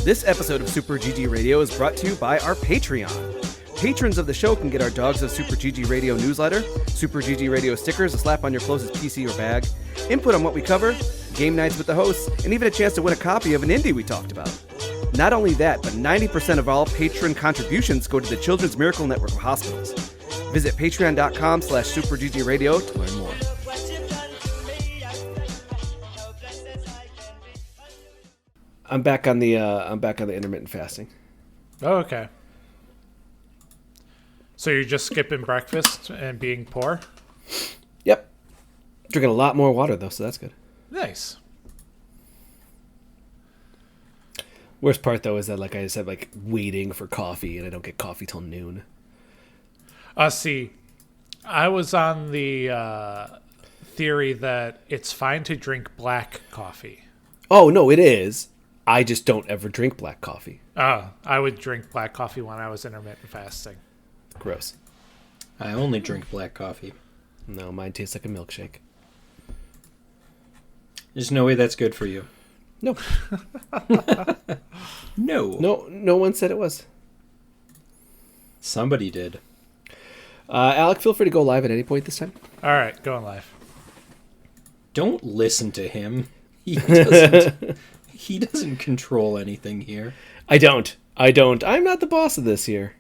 This episode of Super GG Radio is brought to you by our Patreon. Patrons of the show can get our Dogs of Super GG Radio newsletter, Super GG Radio stickers, a slap on your closest PC or bag, input on what we cover, game nights with the hosts, and even a chance to win a copy of an indie we talked about. Not only that, but 90% of all patron contributions go to the Children's Miracle Network of Hospitals. Visit patreon.com/superggradio to learn more. I'm back on the intermittent fasting. Oh, okay. So you're just skipping breakfast and being poor? Yep. Drinking a lot more water though, so that's good. Nice. Worst part though is that, like I said, like waiting for coffee, and I don't get coffee till noon. See, I was on the theory that it's fine to drink black coffee. Oh no, it is. I just don't ever drink black coffee. Oh, I would drink black coffee when I was intermittent fasting. Gross. I only drink black coffee. No, mine tastes like a milkshake. There's no way that's good for you. No. No one said it was. Somebody did. Alec, feel free to go live at any point this time. All right, going live. Don't listen to him. He doesn't control anything here. I don't. I'm not the boss of this here.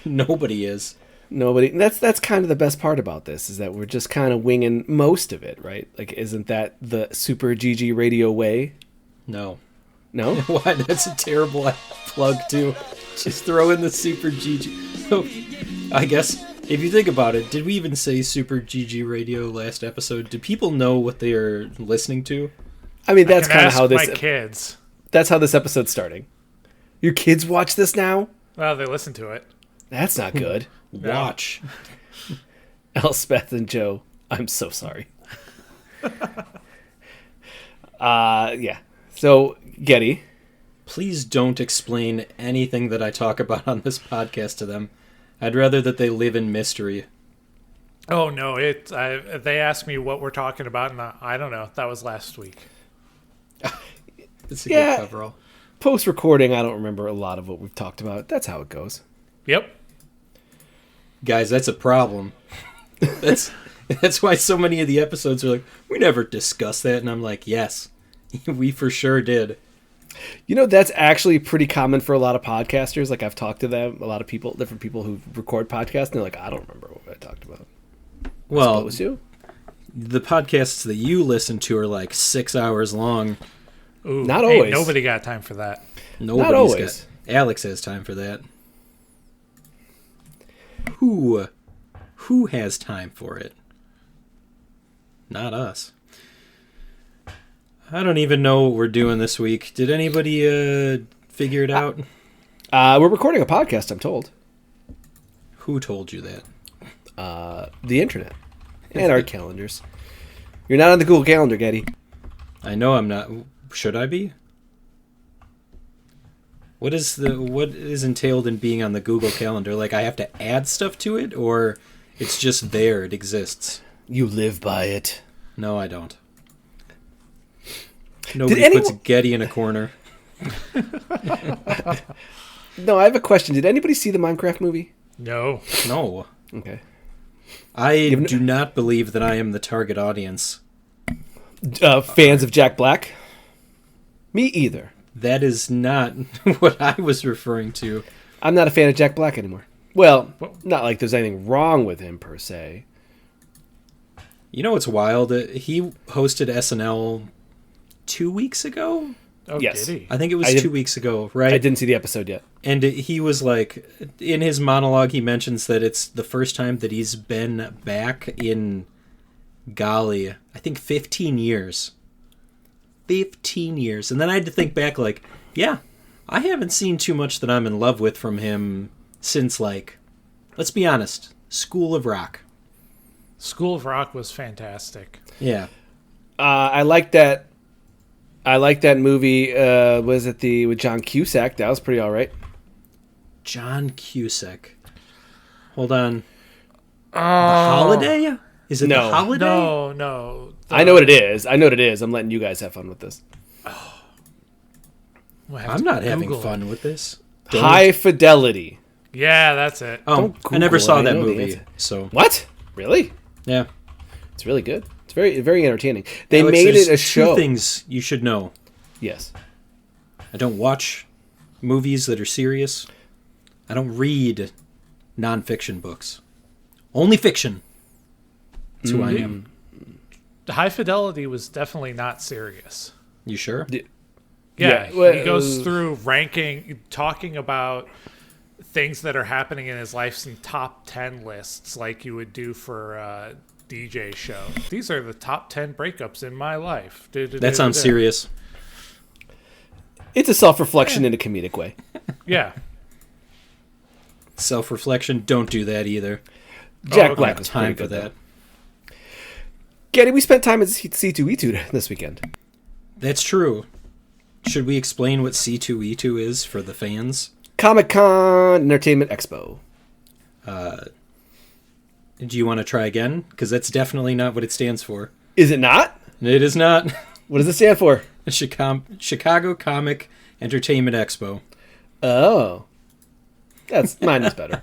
Nobody is. Nobody. That's kind of the best part about this, is that we're just kind of winging most of it, right? Like, isn't that the Super GG Radio way? No. No? Why? That's a terrible plug, too. Just throw in the Super GG. Oh, I guess, if you think about it, did we even say Super GG Radio last episode? Do people know what they are listening to? I mean, that's kind of how this... my kids. That's how this episode's starting. Your kids watch this now? Well, they listen to it. That's not good. Watch. Elspeth and Joe, I'm so sorry. Yeah. So, Getty. Please don't explain anything that I talk about on this podcast to them. I'd rather that they live in mystery. Oh, no. They asked me what we're talking about, and I don't know. That was last week. It's a good coverall. Post-recording, I don't remember a lot of what we've talked about. That's how it goes. Yep. Guys, that's a problem. That's why so many of the episodes are like, we never discussed that. And I'm like, yes, we for sure did. You know, that's actually pretty common for a lot of podcasters. Like, I've talked to them, a lot of people, different people who record podcasts, and they're like, I don't remember what I talked about. Well, was you? The podcasts that you listen to are like 6 hours long. Ooh, not always. Hey, nobody got time for that. Not always. Alex has time for that. Who has time for it? Not us. I don't even know what we're doing this week. Did anybody figure it out? We're recording a podcast, I'm told. Who told you that? The internet. And our calendars. You're not on the Google Calendar, Getty. I know I'm not. Should I be? What is entailed in being on the Google Calendar? Like, I have to add stuff to it, or it's just there, it exists? You live by it. No, I don't. Nobody puts Getty in a corner. No, I have a question. Did anybody see the Minecraft movie? No. No. Okay. I do not believe that I am the target audience. Fans of Jack Black? Me either. That is not what I was referring to. I'm not a fan of Jack Black anymore. Well, not like there's anything wrong with him, per se. You know what's wild? He hosted SNL 2 weeks ago? Oh, yes. did he? I think it was 2 weeks ago, right? I didn't see the episode yet. And he was like, in his monologue, he mentions that it's the first time that he's been back in, golly, I think 15 years. 15 years. And then I had to think back, like, yeah, I haven't seen too much that I'm in love with from him since, like, let's be honest, School of Rock. School of Rock was fantastic. Yeah. I like that. I like that movie. Was it with John Cusack? That was pretty all right. John Cusack. Hold on. The Holiday? Is it No. The Holiday? No. I know what it is. I'm letting you guys have fun with this. We'll have I'm to not having Google fun it. with this. High Fidelity. Yeah, that's it. Oh, Don't I never Google saw it, I that know the movie. answer. So What? Really? yeah, It's really good. It's very, very entertaining. They Alex, made there's it a show. Two things you should know. Yes. I don't watch movies that are serious. I don't read nonfiction books. Only fiction. That's who I am. High Fidelity was definitely not serious. You sure? Yeah, well, he goes through ranking, talking about things that are happening in his life in top 10 lists, like you would do for a DJ show. These are the top 10 breakups in my life. That sounds serious. It's a self-reflection in a comedic way. Yeah. Self-reflection, don't do that either. Jack okay. Black was Time pretty for good, that. though. Getty, we spent time at C2E2 this weekend. That's true. Should we explain what C2E2 is for the fans? Comic-Con Entertainment Expo. Do you want to try again? Because that's definitely not what it stands for. Is it not? It is not. What does it stand for? Chicago Comic Entertainment Expo. Oh. Mine was better.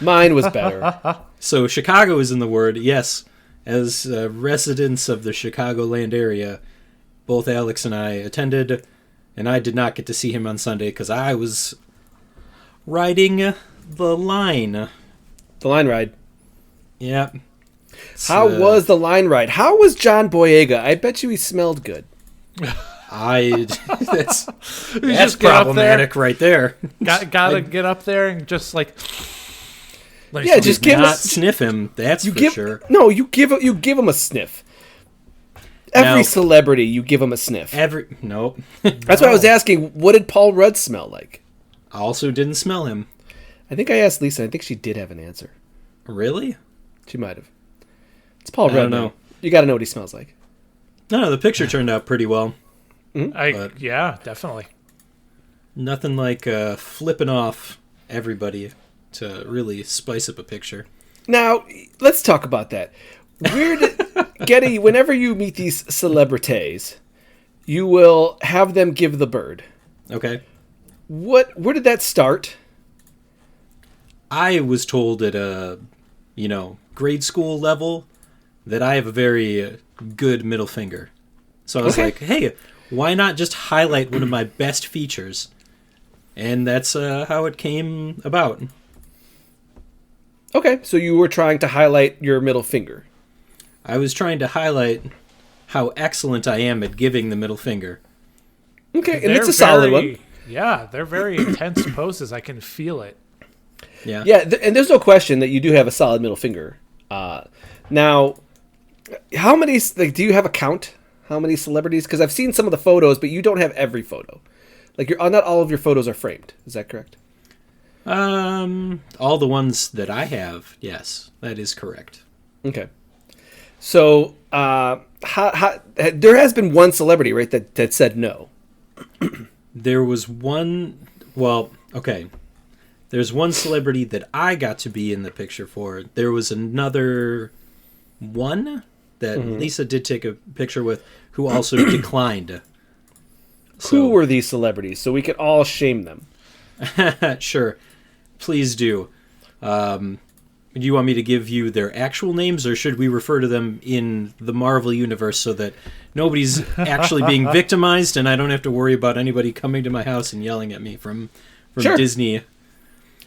Mine was better. So Chicago is in the word, yes. As residents of the Chicagoland area, both Alex and I attended, and I did not get to see him on Sunday because I was riding the line. The line ride. Yeah. How was the line ride? How was John Boyega? I bet you he smelled good. That's just get up problematic right there. Gotta get up there and just like Yeah, just give Not us sniff him, that's for sure. No, you give him a sniff. Every Now- celebrity, you give him a sniff. Nope. That's why I was asking, what did Paul Rudd smell like? I also didn't smell him. I think I asked Lisa. I think she did have an answer. Really? She might have. It's Paul Rudd. I don't know. man. You got to know what he smells like. No, the picture turned out pretty well. Yeah, definitely. Nothing like flipping off everybody to really spice up a picture. Now, let's talk about that. Getty, whenever you meet these celebrities, you will have them give the bird. Okay. Where did that start? I was told at a, grade school level that I have a very good middle finger. So I was like, hey, why not just highlight one of my best features? And that's how it came about. Okay, so you were trying to highlight your middle finger. I was trying to highlight how excellent I am at giving the middle finger. Okay, and it's a solid one. Yeah, they're very intense poses. I can feel it. Yeah. Yeah, and there's no question that you do have a solid middle finger. Now, how many? Do you have a count? How many celebrities? Because I've seen some of the photos, but you don't have every photo. Not all of your photos are framed. Is that correct? All the ones that I have, yes, that is correct. Okay. So, there has been one celebrity, right, that said no. There was one. Well, okay. There's one celebrity that I got to be in the picture for. There was another one that Lisa did take a picture with who also declined. Who were these celebrities? So we could all shame them. Sure. Please do. Do you want me to give you their actual names, or should we refer to them in the Marvel universe so that nobody's actually being victimized and I don't have to worry about anybody coming to my house and yelling at me from Sure. Disney?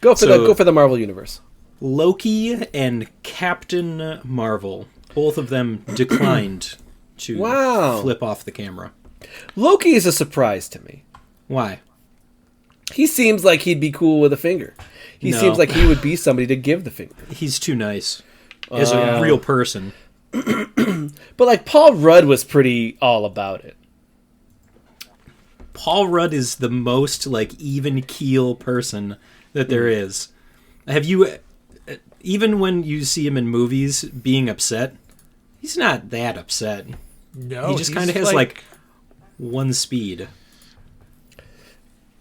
Go for the Marvel universe. Loki and Captain Marvel, both of them declined to flip off the camera. Loki is a surprise to me. Why? He seems like he'd be cool with a finger. He No. seems like he would be somebody to give the finger. He's too nice as a real person. But Paul Rudd was pretty all about it. Paul Rudd is the most even keel person that there is. Have you, even when you see him in movies being upset, he's not that upset. No, He just kind of has one speed.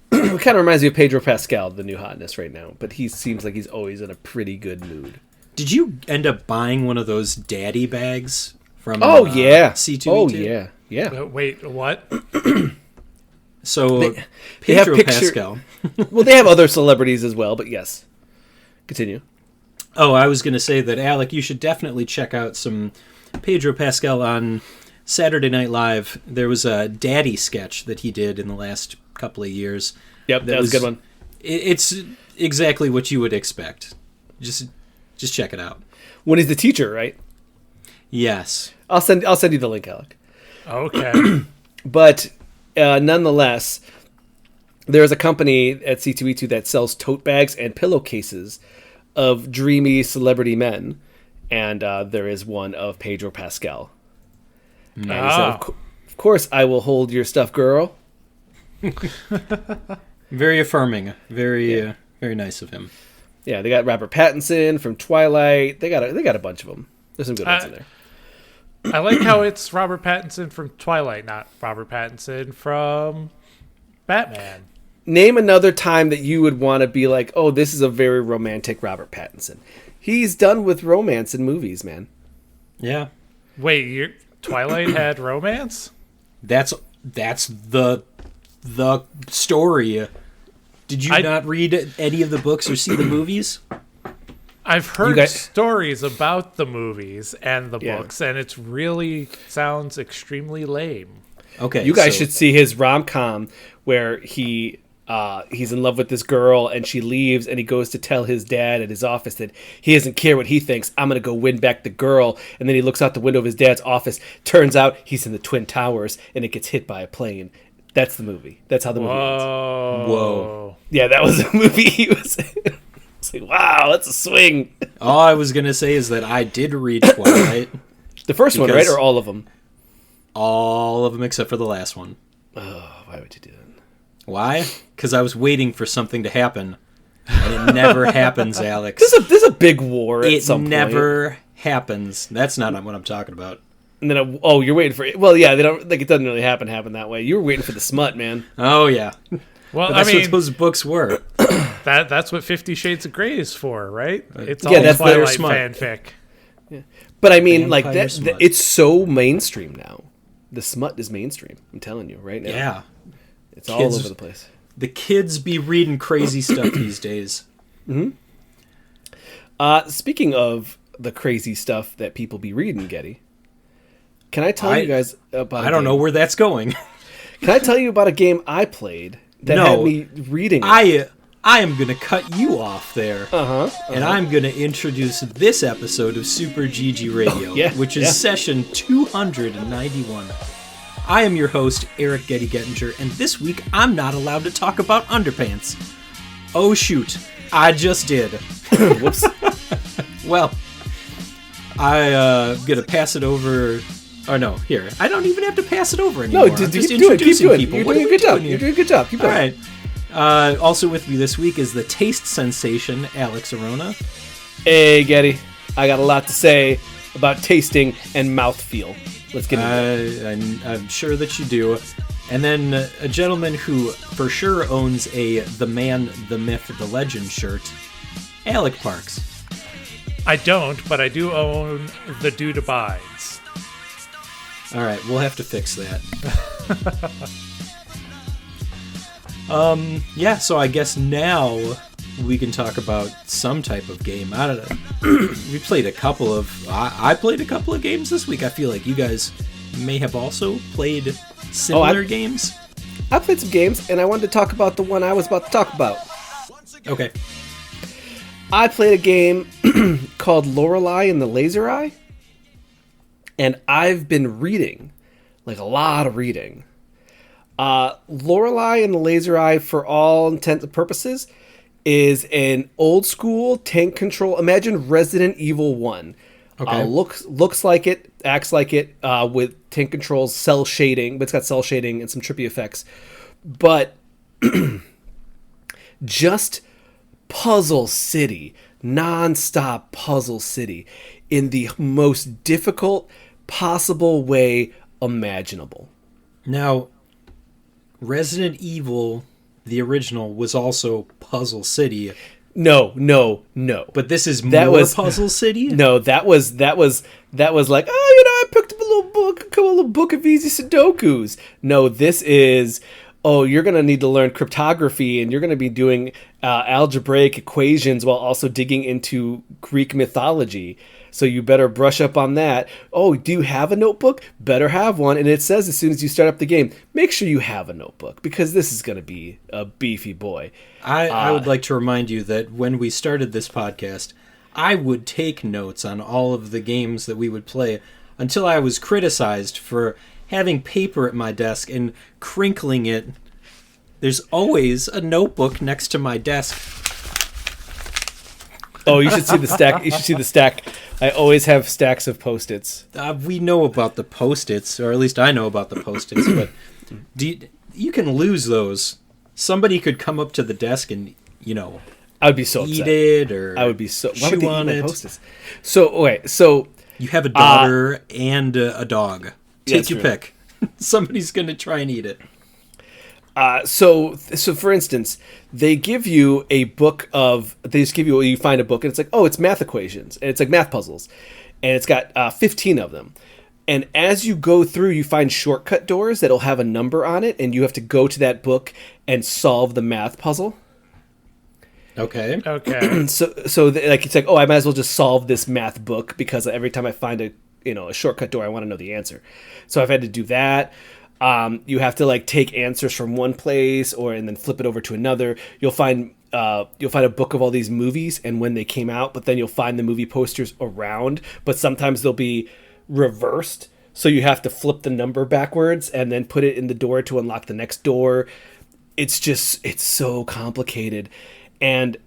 It kind of reminds me of Pedro Pascal, the new hotness right now. But he seems like he's always in a pretty good mood. Did you end up buying one of those daddy bags from C2E2? C2E2? Oh, yeah. Wait, what? So They have Pedro picture- Pascal. Well, they have other celebrities as well, but yes. Continue. Oh, I was going to say that, Alec, you should definitely check out some Pedro Pascal on Saturday Night Live. There was a Daddy sketch that he did in the last couple of years. Yep, that was a good one. It's exactly what you would expect. Just check it out. When he's the teacher, right? Yes. I'll send you the link, Alec. Okay. But nonetheless, there is a company at C2E2 that sells tote bags and pillowcases of dreamy celebrity men, and there is one of Pedro Pascal. And he said, of course, I will hold your stuff, girl. Very affirming. Very nice of him. Yeah, they got Robert Pattinson from Twilight. They got a bunch of them. There's some good ones in there. I like how it's Robert Pattinson from Twilight, not Robert Pattinson from Batman. Name another time that you would want to be like, oh, this is a very romantic Robert Pattinson. He's done with romance in movies, man. Yeah. Wait, Twilight had romance? That's the story. Did you not read any of the books or see the movies? I've heard stories about the movies and the books, and it really sounds extremely lame. Okay, you guys should see his rom-com where he's in love with this girl and she leaves and he goes to tell his dad at his office that he doesn't care what he thinks. I'm going to go win back the girl. And then he looks out the window of his dad's office. Turns out he's in the Twin Towers and it gets hit by a plane. That's the movie. That's how the movie ends. Whoa. Yeah, that was a movie he was in. It's like, wow, that's a swing. All I was going to say is that I did read Twilight. The first one, right? Or all of them? All of them except for the last one. Oh, why would you do that? Why? Because I was waiting for something to happen. And it never happens, Alex. There's a big war at some point. It never happens. That's not what I'm talking about. And then, you're waiting for it. Well, yeah, they don't like it. Doesn't really happen that way. You were waiting for the smut, man. Oh yeah. Well, that's what those books were. That's what 50 Shades of Grey is for, right? It's all that's Twilight smut. fanfic. Yeah. But I mean, like Vampire that, smut. it's so mainstream now. The smut is mainstream. I'm telling you right now. Yeah. It's all over the place. The kids be reading crazy stuff these days. Mm-hmm. Speaking of the crazy stuff that people be reading, Getty, can I tell you guys about I don't know where that's going. Can I tell you about a game I played that had me reading it? I am going to cut you off there. And I'm going to introduce this episode of Super GG Radio, which is session 291. I am your host, Eric Getty Gettinger, and this week I'm not allowed to talk about underpants. Oh shoot, I just did. Whoops. Well, I'm going to pass it over. Or no, here. I don't even have to pass it over anymore. No, keep doing it. Keep doing it. You're doing a good job. You're doing a good job. Keep going. All right. Also with me this week is the taste sensation, Alex Arona. Hey, Getty. I got a lot to say about tasting and mouthfeel. Let's get into it. I'm sure that you do. And then a gentleman who for sure owns The Man, the Myth, the Legend shirt, Alec Parks. I don't, but I do own The Dude Abides. All right, we'll have to fix that. So I guess now we can talk about some type of game. I don't know. We played a couple of... I played a couple of games this week. I feel like you guys may have also played similar games. I played some games, and I wanted to talk about the one I was about to talk about. Okay. I played a game called Lorelei and the Laser Eye. And I've been reading, like a lot of reading. Lorelei and the Laser Eye, for all intents and purposes, is an old school tank control. Imagine Resident Evil 1. Okay. Looks like it, acts like it, with tank controls, cell shading, but it's got cell shading and some trippy effects. But just Puzzle City, non-stop Puzzle City, in the most difficult possible way imaginable. Now, Resident Evil, the original, was also Puzzle City. No. But this is more Puzzle City? No, that was like, I picked up a little book of easy Sudokus. No, this is, oh, you're going to need to learn cryptography and you're going to be doing algebraic equations while also digging into Greek mythology. So you better brush up on that. Oh, do you have a notebook? Better have one. And it says as soon as you start up the game, make sure you have a notebook because this is going to be a beefy boy. I would like to remind you that when we started this podcast, I would take notes on all of the games that we would play until I was criticized for having paper at my desk and crinkling it. There's always a notebook next to my desk. Oh, you should see the stack. You should see the stack. I always have stacks of Post-its. We know about the Post-its, or at least I know about the Post-its, but you can lose those. Somebody could come up to the desk and, I would be so eat upset. it, or I would be so. Why chew would they on eat my it. Post-its? So, okay, so You have a daughter and a dog. Take that's your true. pick. Somebody's going to try and eat it. So for instance, they give you a book you find a book and it's like, oh, it's math equations and it's like math puzzles and it's got 15 of them. And as you go through, you find shortcut doors that'll have a number on it and you have to go to that book and solve the math puzzle. Okay. It's like, oh, I might as well just solve this math book because every time I find a shortcut door, I want to know the answer. So I've had to do that. You have to like take answers from one place and then flip it over to another. You'll find a book of all these movies and when they came out, but then you'll find the movie posters around, but sometimes they'll be reversed. So you have to flip the number backwards and then put it in the door to unlock the next door. It's so complicated. And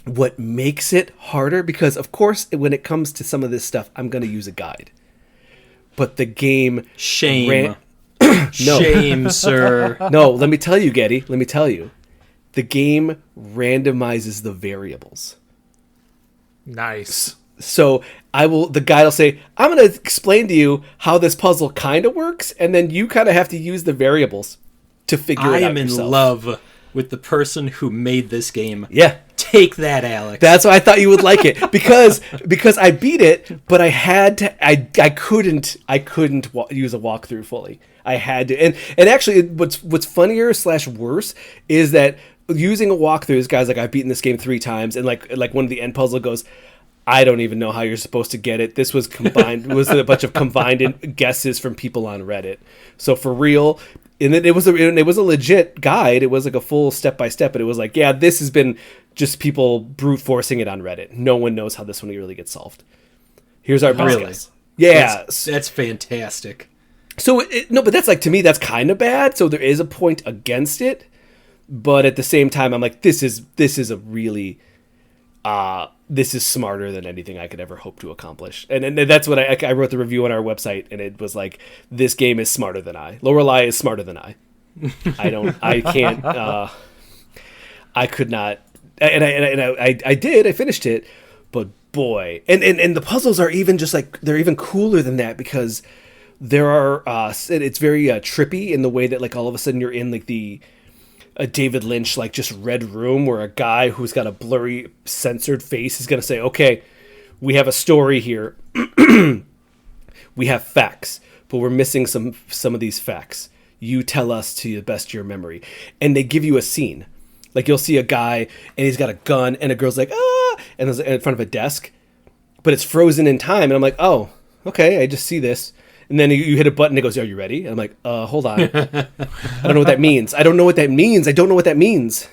what makes it harder, because of course, when it comes to some of this stuff, I'm going to use a guide, but the game Shame. No. Shame, sir. No, let me tell you, Getty. Let me tell you. The game randomizes the variables. Nice. So the guide will say, I'm going to explain to you how this puzzle kind of works, and then you kind of have to use the variables to figure it out I am in yourself. love with the person who made this game. Yeah. Take that, Alex. That's why I thought you would like it because I beat it, but I had to. I couldn't use a walkthrough fully. I had to, and actually, what's funnier / worse is that using a walkthrough, this guy's like, I've beaten this game 3 times, and like one of the end puzzle goes, I don't even know how you're supposed to get it. This was combined. It was a bunch of combined guesses from people on Reddit. So for real. And it was a legit guide. It was like a full step-by-step, but it was like, yeah, this has been just people brute forcing it on Reddit. No one knows how this one really gets solved. Here's our best guess. Yeah. That's fantastic. So, but that's like, to me, that's kind of bad. So there is a point against it. But at the same time, I'm like, this is a really... this is smarter than anything I could ever hope to accomplish. And that's what I wrote the review on our website, and it was like, this game is smarter than I. Lorelei is smarter than I. I could not. And I finished it, but boy. And the puzzles are even just like, they're even cooler than that because there are, it's very trippy in the way that like all of a sudden you're in like a David Lynch, like just red room where a guy who's got a blurry censored face is going to say, okay, we have a story here. We have facts, but we're missing some of these facts. You tell us to the best of your memory. And they give you a scene. Like you'll see a guy and he's got a gun and a girl's like, ah, and it's in front of a desk, but it's frozen in time. And I'm like, oh, okay. I just see this. And then you hit a button, it goes, are you ready? And I'm like, hold on. I don't know what that means. I don't know what that means.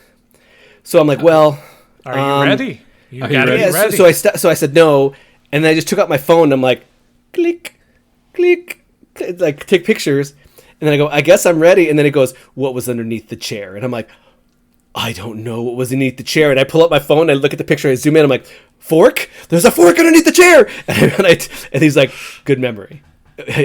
So I'm like, well... Are you ready? You gotta be ready. So I said no, and then I just took out my phone, and I'm like, click, click, like take pictures. And then I go, I guess I'm ready. And then it goes, what was underneath the chair? And I'm like, I don't know what was underneath the chair. And I pull up my phone, I look at the picture, I zoom in, I'm like, fork? There's a fork underneath the chair! And he's like, good memory.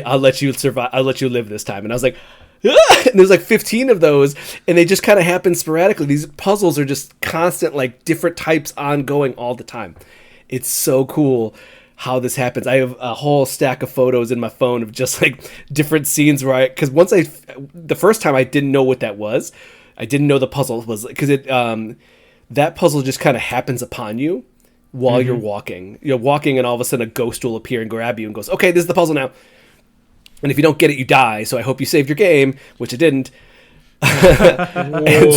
I'll let you survive. I'll let you live this time. And I was like, ah! And there's like 15 of those, and they just kind of happen sporadically. These puzzles are just constant, like different types ongoing all the time. It's so cool how this happens. I have a whole stack of photos in my phone of just like different scenes where because the first time I didn't know what that was. I didn't know the puzzle was because that puzzle just kind of happens upon you while you're walking. You're walking, and all of a sudden a ghost will appear and grab you and goes, okay, this is the puzzle now. And if you don't get it, you die. So I hope you saved your game, which I didn't. And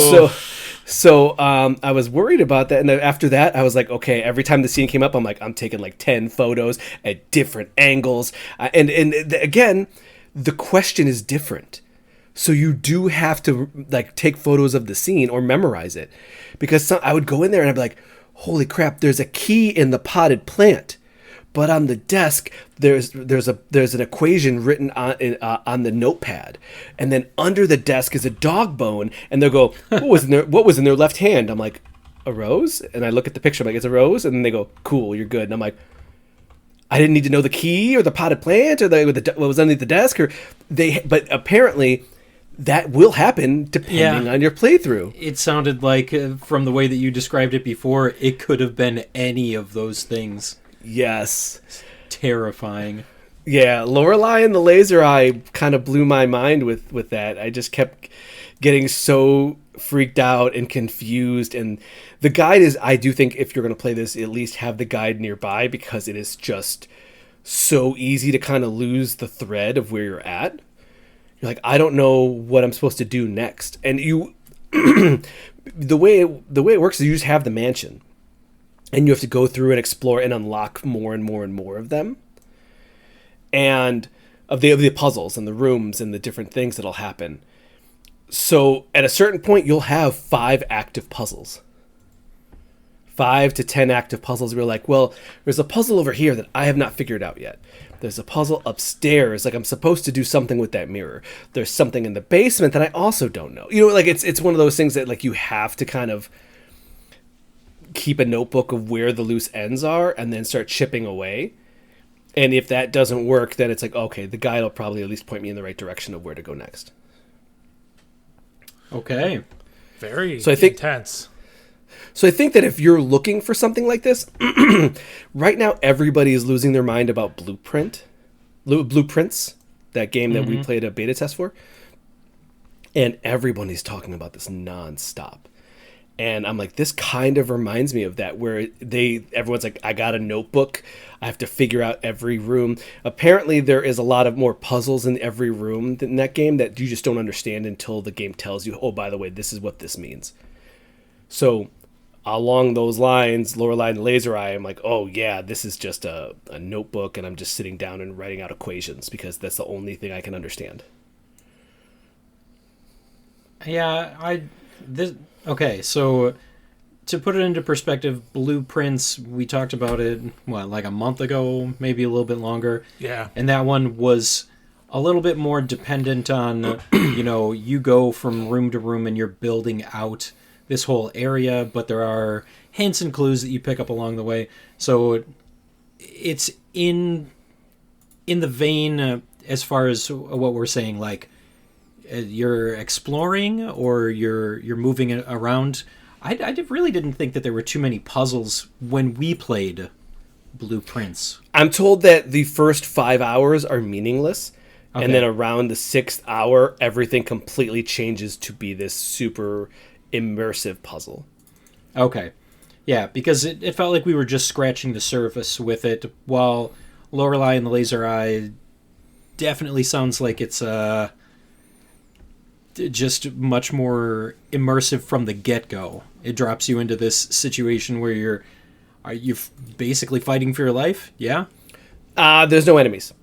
so I was worried about that. And then after that, I was like, okay, every time the scene came up, I'm like, I'm taking like 10 photos at different angles. Again, the question is different. So you do have to like take photos of the scene or memorize it, because I would go in there and I'd be like, holy crap, there's a key in the potted plant, but on the desk there's an equation written on the notepad, and then under the desk is a dog bone, and they'll go, what was in their left hand? I'm like, a rose? And I look at the picture, I'm like, it's a rose? And then they go, cool, you're good. And I'm like, I didn't need to know the key or the potted plant or what was underneath the desk, but apparently that will happen depending on your playthrough. It sounded like, from the way that you described it before, it could have been any of those things. Yes. Terrifying. Yeah, Lorelei and the laser eye kind of blew my mind with that. I just kept getting so freaked out and confused. And the guide is, I do think if you're going to play this, at least have the guide nearby, because it is just so easy to kind of lose the thread of where you're at. You're like, I don't know what I'm supposed to do next. And you, the way it works is you just have the mansion, and you have to go through and explore and unlock more and more and more of them, and of the puzzles and the rooms and the different things that'll happen. So at a certain point, you'll have 5 active puzzles. 5 to 10 active puzzles. We're like, well, there's a puzzle over here that I have not figured out yet. There's a puzzle upstairs, like I'm supposed to do something with that mirror. There's something in the basement that I also don't know. You know, like it's one of those things that like you have to kind of keep a notebook of where the loose ends are and then start chipping away. And if that doesn't work, then it's like, okay, the guide will probably at least point me in the right direction of where to go next. Okay. Very intense. So I think that if you're looking for something like this, right now everybody is losing their mind about Blueprints, that game that we played a beta test for. And everybody's talking about this nonstop. And I'm like, this kind of reminds me of that, where everyone's like, I got a notebook. I have to figure out every room. Apparently there is a lot of more puzzles in every room in that game that you just don't understand until the game tells you, oh, by the way, this is what this means. So along those lines, Lorelei and Laser Eye, I'm like, oh yeah, this is just a notebook, and I'm just sitting down and writing out equations because that's the only thing I can understand. Yeah, okay, so to put it into perspective, Blueprints, we talked about it, like a month ago, maybe a little bit longer. Yeah. And that one was a little bit more dependent on, you go from room to room and you're building out this whole area, but there are hints and clues that you pick up along the way. So it's in the vein as far as what we're saying, like you're exploring or you're moving around. I really didn't think that there were too many puzzles when we played Blueprints. I'm told that the first 5 hours are meaningless. Okay. And then around the 6th hour, everything completely changes to be this super immersive puzzle. Okay. Yeah, because it felt like we were just scratching the surface with it, while Lorelei and the Laser Eye definitely sounds like it's just much more immersive from the get-go. It drops you into this situation where you're basically fighting for your life, yeah? There's no enemies.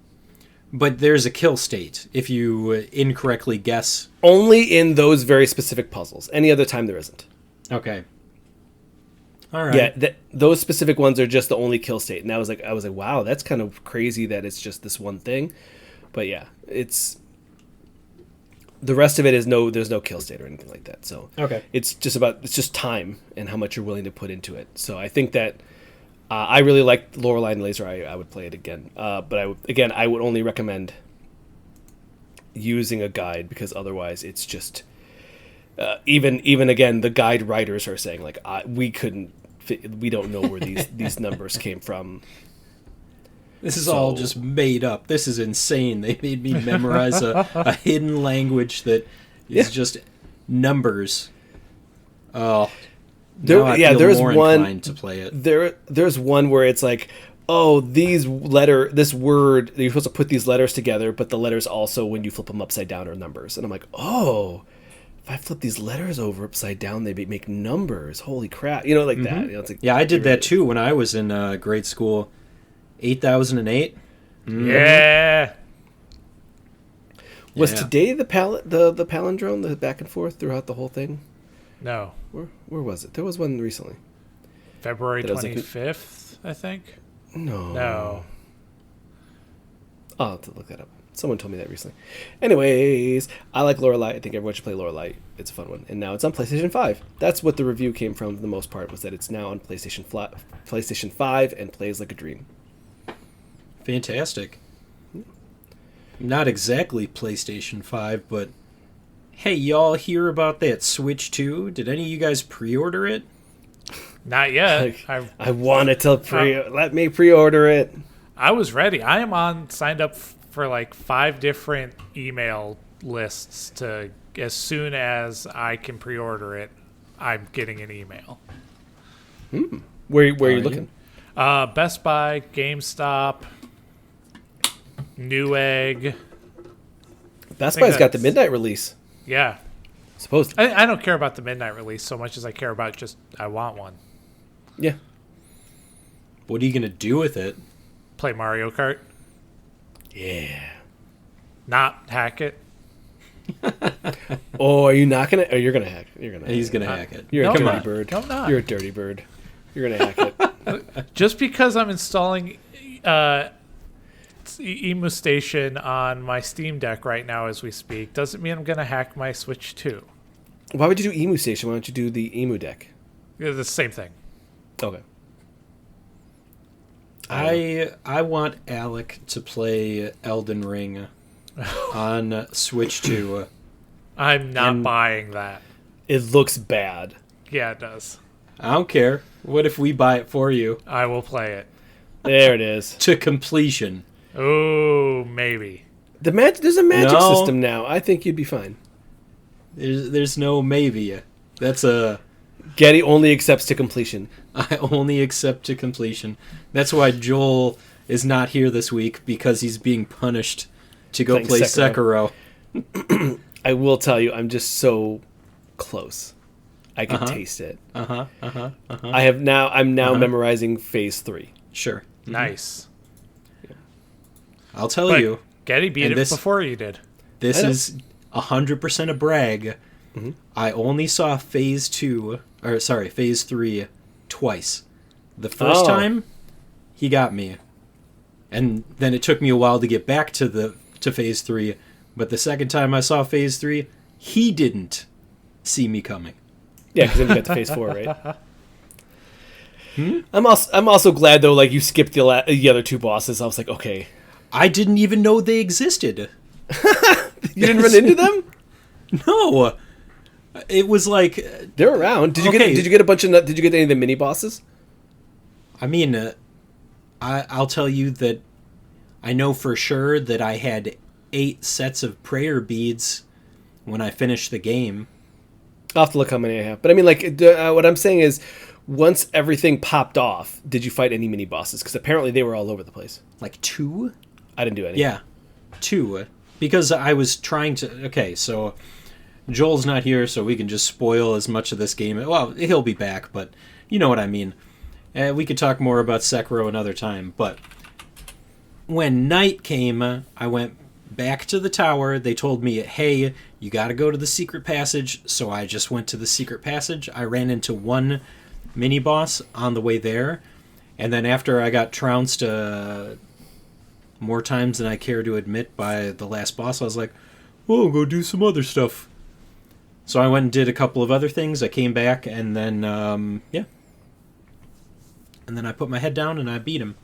But there's a kill state if you incorrectly guess. Only in those very specific puzzles. Any other time there isn't. Okay. All right. Yeah, those specific ones are just the only kill state. And I was like, wow, that's kind of crazy that it's just this one thing. But yeah, it's the rest of it is there's no kill state or anything like that. So okay, it's just time and how much you're willing to put into it. So I think that I really liked Lorelei and Laser. I would play it again. But I would only recommend using a guide, because otherwise it's just even again, the guide writers are saying like we don't know where these numbers came from. This is all just made up. This is insane. They made me memorize a hidden language that is just numbers. Oh, there's one to play it. There's one where it's like, oh, this word, you're supposed to put these letters together, but the letters also, when you flip them upside down, are numbers. And I'm like, oh, if I flip these letters over upside down, they make numbers. Holy crap. You know, like that. You know, it's like, Yeah, I did that too when I was in grade school. 8008. Yeah. Was Yeah. today the palindrome, the back and forth throughout the whole thing? No. Where was it? There was one recently. February That was like 25th, I think. No. I'll have to look that up. Someone told me that recently. Anyways, I like Lorelei. I think everyone should play Lorelei. It's a fun one. And now it's on PlayStation 5. That's what the review came from for the most part, was that it's now on PlayStation 5 and plays like a dream. Fantastic. Not exactly PlayStation 5, but hey, y'all hear about that Switch 2? Did any of you guys pre-order it? Not yet. Like, I wanted to let me pre-order it. I was ready. I am signed up for like 5 different email lists to, as soon as I can pre-order it, I'm getting an email. Where are you looking? Best Buy, GameStop, Newegg. Best Buy's got the midnight release. Yeah. Supposed. I don't care about the midnight release so much as I care about just I want one. Yeah. What are you going to do with it? Play Mario Kart. Yeah. Not hack it. Oh, are you not gonna? Oh, you're gonna hack. He's going to hack it. You're No, a dirty I'm not. bird. No, I'm not. You're a dirty bird. You're gonna hack it. Just because I'm installing Emu Station on my Steam Deck right now as we speak doesn't mean I'm going to hack my Switch 2. Why would you do Emu Station? Why don't you do the Emu deck? It's the same thing. Okay. I want Alec to play Elden Ring on Switch 2. I'm not buying that. It looks bad. Yeah, it does. I don't care. What if we buy it for you? I will play it. There it is. To completion. Oh, maybe. There's a magic No. system now. I think you'd be fine. There's no maybe. That's a... Getty only accepts to completion. I only accept to completion. That's why Joel is not here this week, because he's being punished to go Playing play Sekiro. Sekiro. I will tell you, I'm just so close. I can taste it. I'm now memorizing phase 3. Sure. Nice. I'll tell But you, Getty beat and it this- before you did. this I know. is 100% a brag. I only saw phase 3 twice. The first time, he got me. And then it took me a while to get back to phase 3. But the second time I saw phase 3, he didn't see me coming. Yeah, because then you got to phase 4, right? I'm also glad though. Like you skipped the other 2 bosses. I was like, okay, I didn't even know they existed. you didn't run into them. No. It was like... They're around. Did you get a bunch of? Did you get any of the mini bosses? I mean, I'll tell you that I know for sure that I had 8 sets of prayer beads when I finished the game. I'll have to look how many I have. But I mean, like, what I'm saying is, once everything popped off, did you fight any mini bosses? Because apparently they were all over the place. Like 2? I didn't do any. Yeah, 2. Because I was trying to... Okay, so Joel's not here, so we can just spoil as much of this game. Well, he'll be back, but you know what I mean. We could talk more about Sekiro another time, but when night came, I went back to the tower. They told me, hey, you got to go to the secret passage, so I just went to the secret passage. I ran into one mini-boss on the way there, and then after I got trounced more times than I care to admit by the last boss, I was like, oh, I'll go do some other stuff. So I went and did a couple of other things. I came back, and then, yeah. And then I put my head down, and I beat him.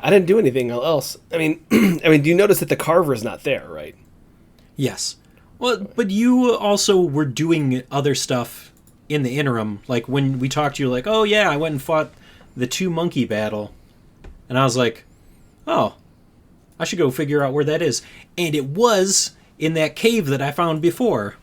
I didn't do anything else. I mean, do you notice that the carver is not there, right? Yes. Well, but you also were doing other stuff in the interim. Like, when we talked, you were like, oh, yeah, I went and fought the 2 monkey battle. And I was like, oh, I should go figure out where that is. And it was in that cave that I found before.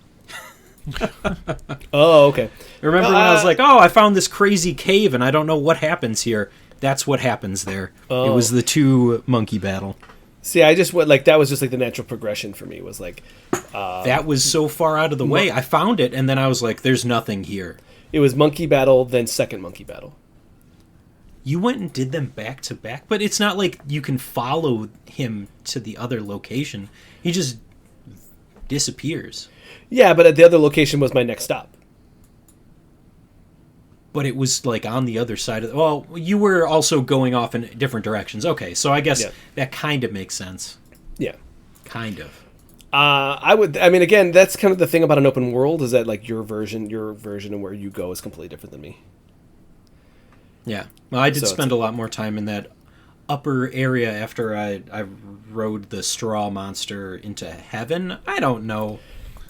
Oh, okay. Remember when I was like, oh, I found this crazy cave and I don't know what happens here. That's what happens there. It was the 2 monkey battle. See, I just went like that was just like the natural progression for me was like That was so far out of the way. I found it, and then I was like, "There's nothing here." it was monkey battle, then second monkey battle. You went and did them back to back, but it's not like you can follow him to the other location. He just disappears. Yeah, but the other location was my next stop. But it was like on the other side of well, you were also going off in different directions. Okay, so I guess that kind of makes sense. Yeah. Kind of. I mean, again, that's kind of the thing about an open world is that like your version and where you go is completely different than me. Yeah. Well, I did spend a lot more time in that upper area after I rode the straw monster into heaven. I don't know.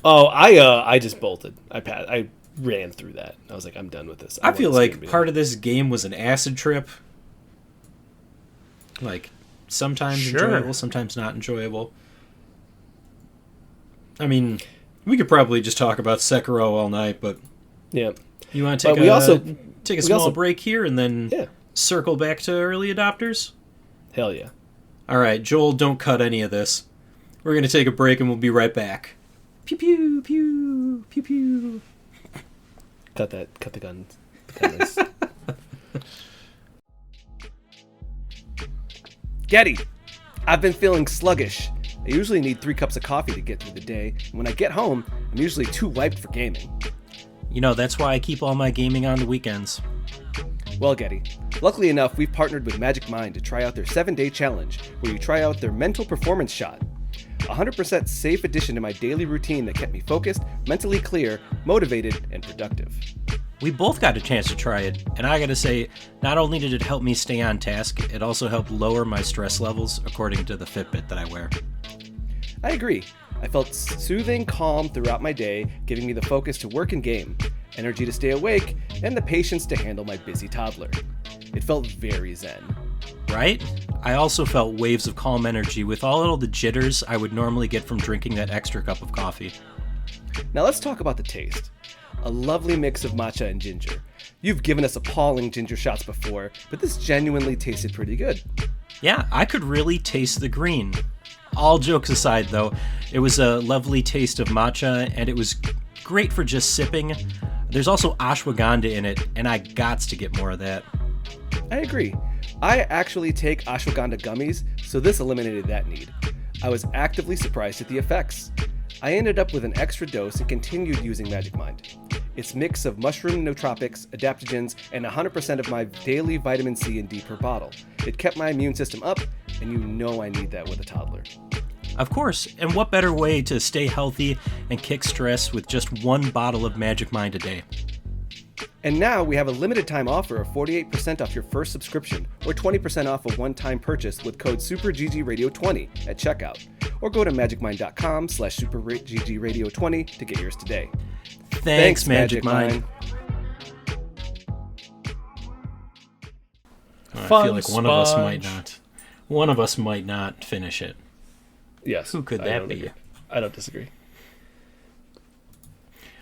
Oh, I just bolted. I ran through that. I was like, I'm done with this. I feel like part of this game was an acid trip. Like, sometimes enjoyable, sometimes not enjoyable. I mean, we could probably just talk about Sekiro all night, but yeah, you want to take a small break here and then circle back to early adopters? Hell yeah! All right, Joel, don't cut any of this. We're gonna take a break and we'll be right back. Pew pew pew pew pew. Cut the gun. Guns. Getty, I've been feeling sluggish. I usually need 3 cups of coffee to get through the day, and when I get home, I'm usually too wiped for gaming. You know, that's why I keep all my gaming on the weekends. Well, Getty, luckily enough, we've partnered with Magic Mind to try out their 7-day challenge, where you try out their mental performance shot. 100% safe addition to my daily routine that kept me focused, mentally clear, motivated, and productive. We both got a chance to try it, and I gotta say, not only did it help me stay on task, it also helped lower my stress levels according to the Fitbit that I wear. I agree. I felt soothing, calm throughout my day, giving me the focus to work and game, energy to stay awake, and the patience to handle my busy toddler. It felt very zen. Right? I also felt waves of calm energy with all the jitters I would normally get from drinking that extra cup of coffee. Now let's talk about the taste. A lovely mix of matcha and ginger. You've given us appalling ginger shots before, but this genuinely tasted pretty good. Yeah, I could really taste the green. All jokes aside, though, it was a lovely taste of matcha, and it was great for just sipping. There's also ashwagandha in it, and I gots to get more of that. I agree. I actually take ashwagandha gummies, so this eliminated that need. I was actively surprised at the effects. I ended up with an extra dose and continued using Magic Mind. Its mix of mushroom nootropics, adaptogens, and 100% of my daily vitamin C and D per bottle. It kept my immune system up, and you know I need that with a toddler. Of course, and what better way to stay healthy and kick stress with just 1 bottle of Magic Mind a day? And now we have a limited time offer of 48% off your first subscription or 20% off a one-time purchase with code SuperGGRadio20 at checkout. Or go to magicmind.com/SuperGGRadio20 to get yours today. Thanks Magic Mind. I feel like one of us might not finish it. Yes. Who could that be? I don't disagree.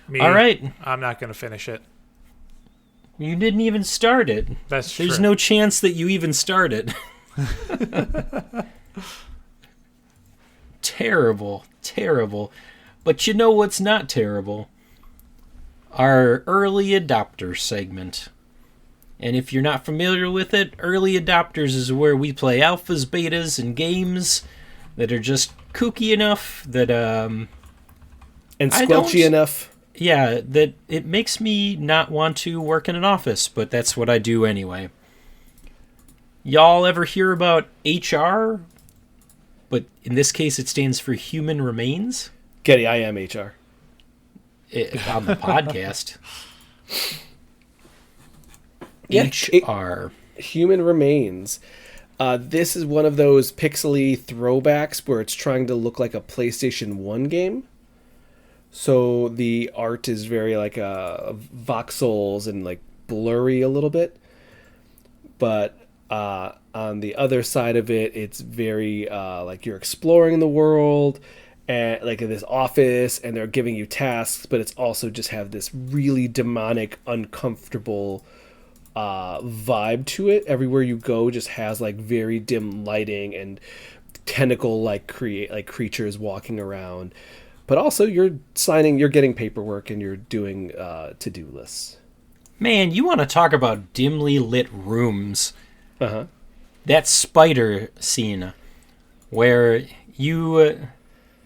Me, all right. I'm not going to finish it. You didn't even start it. That's true. There's no chance that you even started. Terrible. But you know what's not terrible? Our early adopter segment. And if you're not familiar with it, early adopters is where we play alphas, betas, and games that are just kooky enough that and squelchy enough. Yeah, that it makes me not want to work in an office, but that's what I do anyway. Y'all ever hear about HR? But in this case, it stands for Human Remains. Getty, I am HR. On the podcast. Yeah, HR. Human Remains. This is one of those pixely throwbacks where it's trying to look like a PlayStation 1 game. So the art is very like voxels and like blurry a little bit. But on the other side of it, it's very like you're exploring the world and like in this office and they're giving you tasks, but it's also just have this really demonic, uncomfortable vibe to it. Everywhere you go just has like very dim lighting and tentacle like creatures walking around, but also you're getting paperwork, and you're doing to-do lists. Man, you want to talk about dimly lit rooms. Uh-huh. That spider scene where you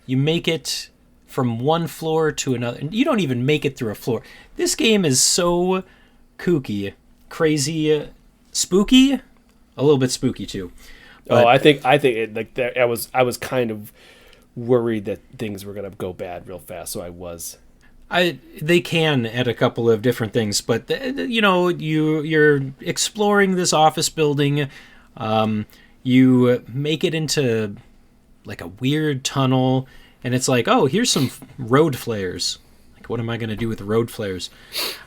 make it from one floor to another. You don't even make it through a floor. This game is so kooky, crazy, spooky, a little bit spooky too. But I think it, like that. I was kind of worried that things were gonna go bad real fast, so I was. They can at a couple of different things, but you're exploring this office building. You make it into like a weird tunnel, and it's like, oh, here's some road flares. Like, what am I going to do with road flares?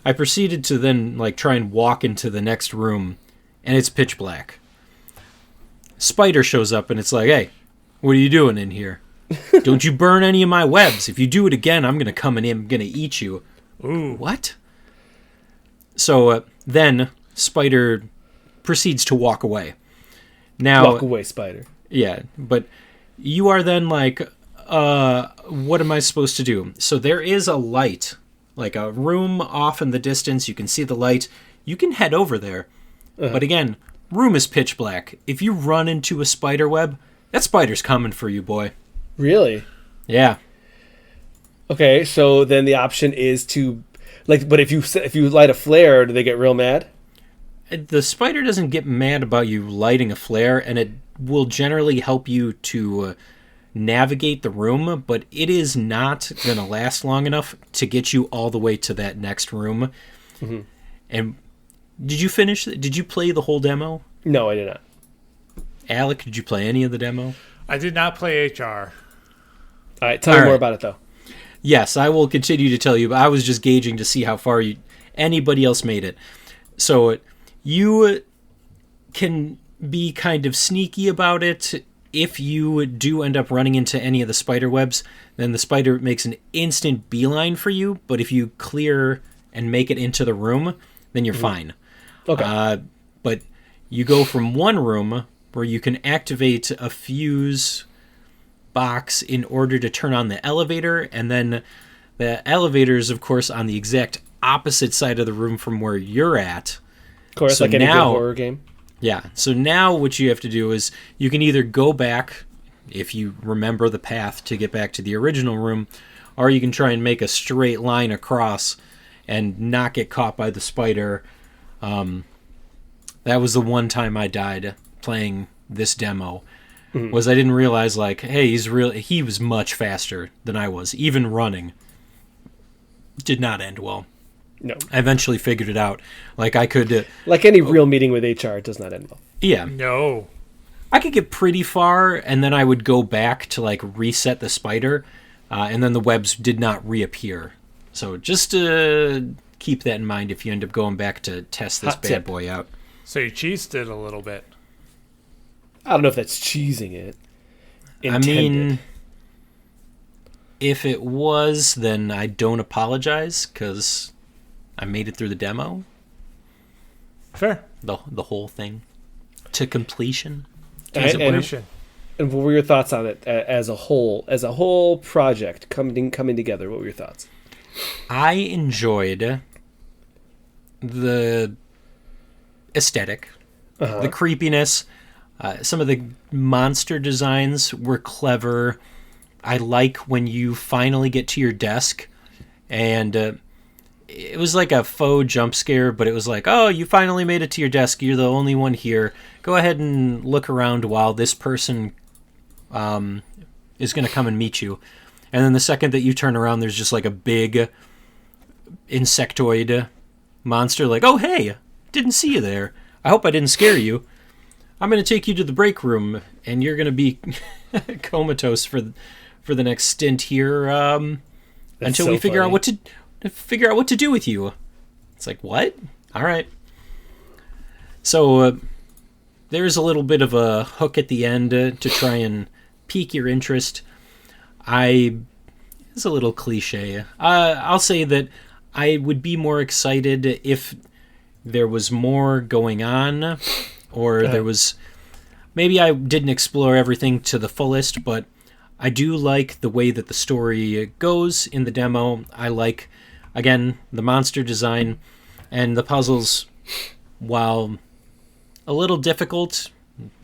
I proceeded to then like try and walk into the next room, and it's pitch black. Spider shows up, and it's like, hey, what are you doing in here? Don't you burn any of my webs. If you do it again, I'm going to come in and I'm going to eat you. Ooh. What? So then Spider proceeds to walk away. Now, Walk away, Spider. Yeah, but you are then like, what am I supposed to do? So there is a light, like a room off in the distance. You can see the light. You can head over there. But again, room is pitch black. If you run into a spider web, that spider's coming for you, boy. Really? Yeah. Okay, so then the option is to, like, but if you light a flare, do they get real mad? The spider doesn't get mad about you lighting a flare, and it will generally help you to navigate the room, but it is not going to last long enough to get you all the way to that next room. Mm-hmm. And did you play the whole demo? No, I did not. Alec, did you play any of the demo? I did not play HR. All right, tell me more about it, though. Yes, I will continue to tell you, but I was just gauging to see how far anybody else made it. So you can be kind of sneaky about it. If you do end up running into any of the spider webs, then the spider makes an instant beeline for you, but if you clear and make it into the room, then you're fine. Okay. But you go from one room where you can activate a fuse box in order to turn on the elevator, and then the elevator is, of course, on the exact opposite side of the room from where you're at. Of course, so like any good horror game. Yeah, so now what you have to do is you can either go back, if you remember the path to get back to the original room, or you can try and make a straight line across and not get caught by the spider. That was the one time I died playing this demo. Was I didn't realize, like, hey, he was much faster than I was. Even running did not end well. No. I eventually figured it out. Like, I could... like any real meeting with HR, it does not end well. Yeah. No. I could get pretty far, and then I would go back to, like, reset the spider, and then the webs did not reappear. So just keep that in mind if you end up going back to test this bad boy out. So you cheesed it a little bit. I don't know if that's cheesing it. Intended. I mean, if it was, then I don't apologize, because I made it through the demo. Fair. The whole thing. To completion. Completion. And what were your thoughts on it as a whole project coming together? What were your thoughts? I enjoyed the aesthetic, the creepiness. Some of the monster designs were clever. I like when you finally get to your desk, and it was like a faux jump scare, but it was like, oh, you finally made it to your desk. You're the only one here. Go ahead and look around while this person is going to come and meet you. And then the second that you turn around, there's just like a big insectoid monster, like, oh, hey, didn't see you there. I hope I didn't scare you. I'm going to take you to the break room, and you're going to be comatose for the next stint here until we figure out what to do with you. It's like, what? All right. So there's a little bit of a hook at the end to try and pique your interest. It's a little cliche. I'll say that I would be more excited if there was more going on, or there was maybe I didn't explore everything to the fullest, but I do like the way that the story goes in the demo. I like, again, the monster design and the puzzles, while a little difficult,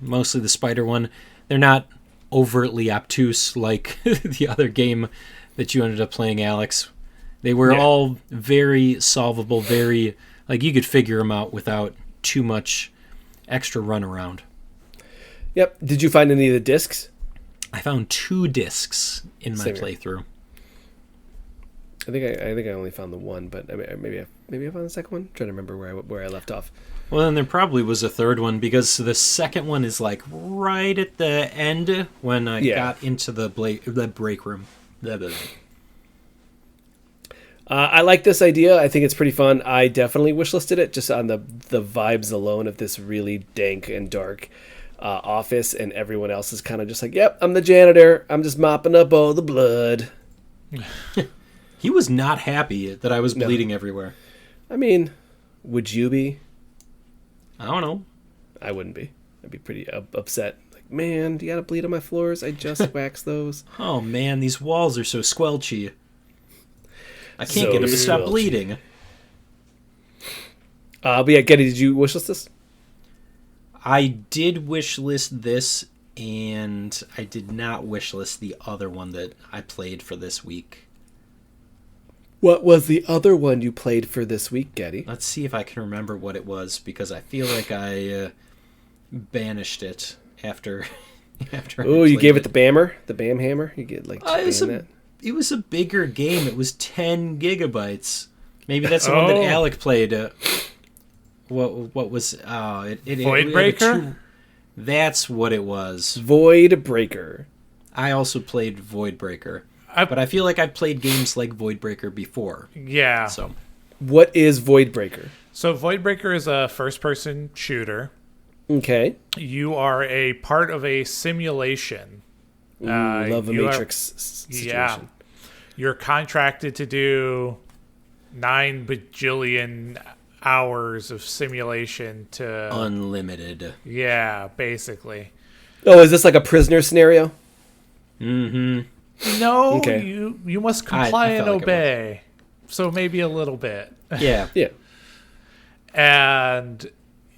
mostly the spider one, they're not overtly obtuse like the other game that you ended up playing, Alex. They were all very solvable, very, like, you could figure them out without too much extra runaround. Yep. Did you find any of the discs? I found 2 discs in my playthrough. I think I only found the one, but maybe I found the second one. I'm trying to remember where I left off. Well, then there probably was a third one, because the second one is like right at the end when I got into the break room. Blah, blah, blah. I like this idea. I think it's pretty fun. I definitely wishlisted it just on the vibes alone of this really dank and dark office, and everyone else is kind of just like, yep, I'm the janitor. I'm just mopping up all the blood. He was not happy that I was bleeding everywhere. I mean, would you be? I don't know. I wouldn't be. I'd be pretty upset. Like, man, do you got to bleed on my floors? I just waxed those. Oh, man, these walls are so squelchy. I can't So get him to stop squelchy. bleeding. But yeah, Getty, did you wishlist this? I did wishlist this, and I did not wishlist the other one that I played for this week. What was the other one you played for this week, Getty? Let's see if I can remember what it was, because I feel like I banished it after. Oh, you gave it the Bammer, the Bam Hammer. You get like that. It was a bigger game. It was 10 gigabytes. Maybe that's the one that Alec played. What was Void Breaker? That's what it was. Void Breaker. I also played Void Breaker, but I feel like I've played games like Void Breaker before. Yeah. So, what is Void Breaker? So Void Breaker is a first-person shooter. Okay. You are a part of a simulation. Love a Matrix situation. Yeah. You're contracted to do 9 bajillion hours of simulation to... unlimited. Yeah, basically. Oh, is this like a prisoner scenario? Mm-hmm. No, Okay. you must comply I and felt like obey. So maybe a little bit. Yeah. Yeah. And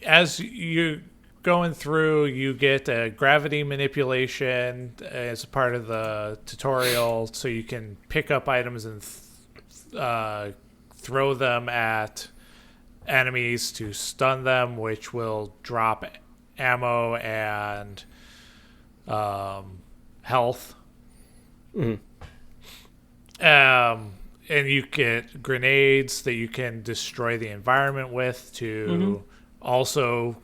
as you going through, you get a gravity manipulation as part of the tutorial, so you can pick up items and throw them at enemies to stun them, which will drop ammo and health. Mm-hmm. And you get grenades that you can destroy the environment with to also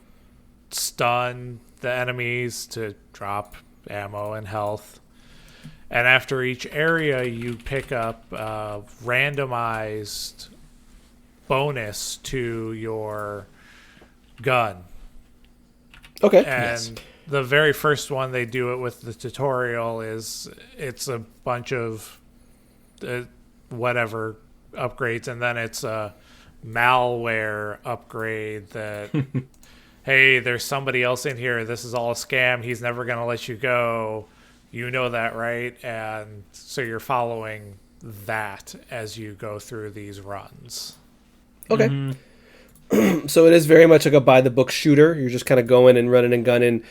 stun the enemies to drop ammo and health. And after each area, you pick up randomized bonus to your gun. Okay. And the very first one they do it with the tutorial is it's a bunch of whatever upgrades, and then it's a malware upgrade that hey, there's somebody else in here, this is all a scam, he's never going to let you go, you know that, right? And so you're following that as you go through these runs. Okay. So it is very much like a by the book shooter. You're just kind of going and running and gunning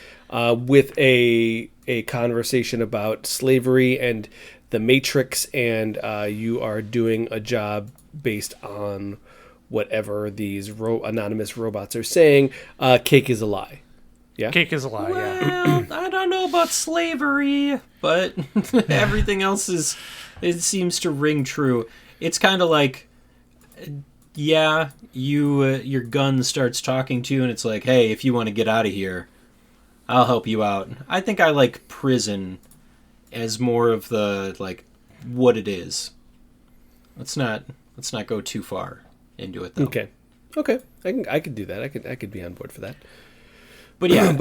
with a conversation about slavery and the Matrix, and you are doing a job based on whatever these anonymous robots are saying. Cake is a lie. Yeah. Cake is a lie. Well, I don't know about slavery, but everything else it seems to ring true. It's kind of like, yeah, your gun starts talking to you, and it's like, hey, if you want to get out of here, I'll help you out. I think I like prison as more of the like what it is. Let's not go too far into it though. Okay. I could do that. I could be on board for that. But yeah,